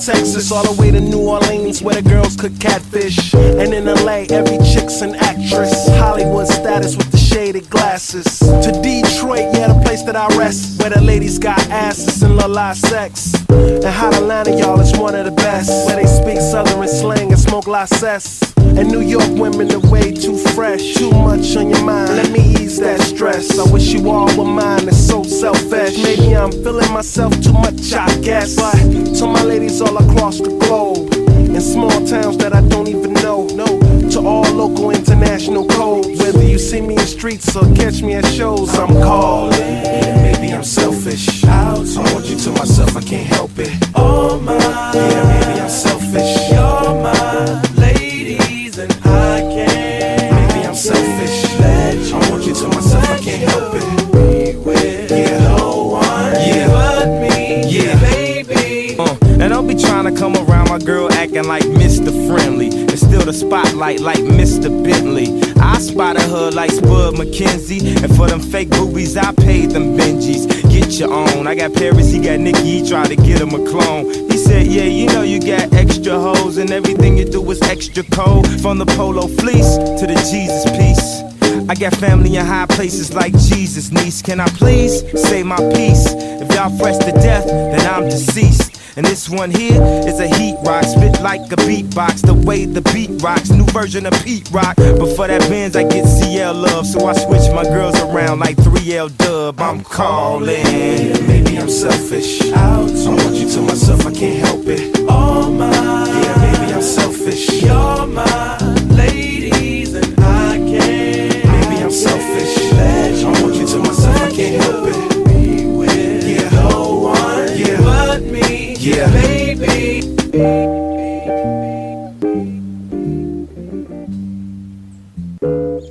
Texas, all the way to New Orleans, where the girls cook catfish. And in LA, every chick's an actress. Hollywood status with the shaded glasses. To Detroit, yeah, the place that I rest, where the ladies got asses and love live sex. And Hot Atlanta, y'all, is one of the best, where they speak southern slang and smoke la cess. And New York women are way too fresh. Too much on your mind, let me ease that stress. I wish you all were mine, it's so selfish. Maybe I'm feeling myself too much, I guess. But to my ladies all across the globe, in small towns that I don't even know, to all local international codes. Whether you see me in streets or catch me at shows, I'm calling. Maybe I'm selfish, I want you to myself, I can't help it. Oh my, yeah, maybe I'm selfish. You're my ladies and I can't. Maybe I'm selfish, I want you to myself, I can't help it. Be with no one, but me, baby. And don't be trying to come around my girl acting like Mr. Friendly and still the spotlight like Mr. Bentley. I spotted her like Spud McKenzie, and for them fake boobies I paid them Benjis. Get your own. I got Paris, he got Nicki, he tried to get him a clone. He said, yeah, you know you got extra hoes and everything you do is extra cold. From the polo fleece to the Jesus piece. I got family in high places like Jesus, niece. Can I please say my piece? If y'all fresh to death, then I'm deceased. And this one here is a heat rock, spit like a beatbox, the way the beat rocks, new version of Pete Rock. But for that Benz I get CL love, so I switch my girls around like 3L Dub. I'm calling. Maybe I'm selfish, I want you to myself, I can't help it. Oh my, yeah, maybe I'm selfish. You're my ladies and I can't. Maybe I'm selfish, I want you to myself, I can't help it.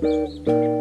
Thank you.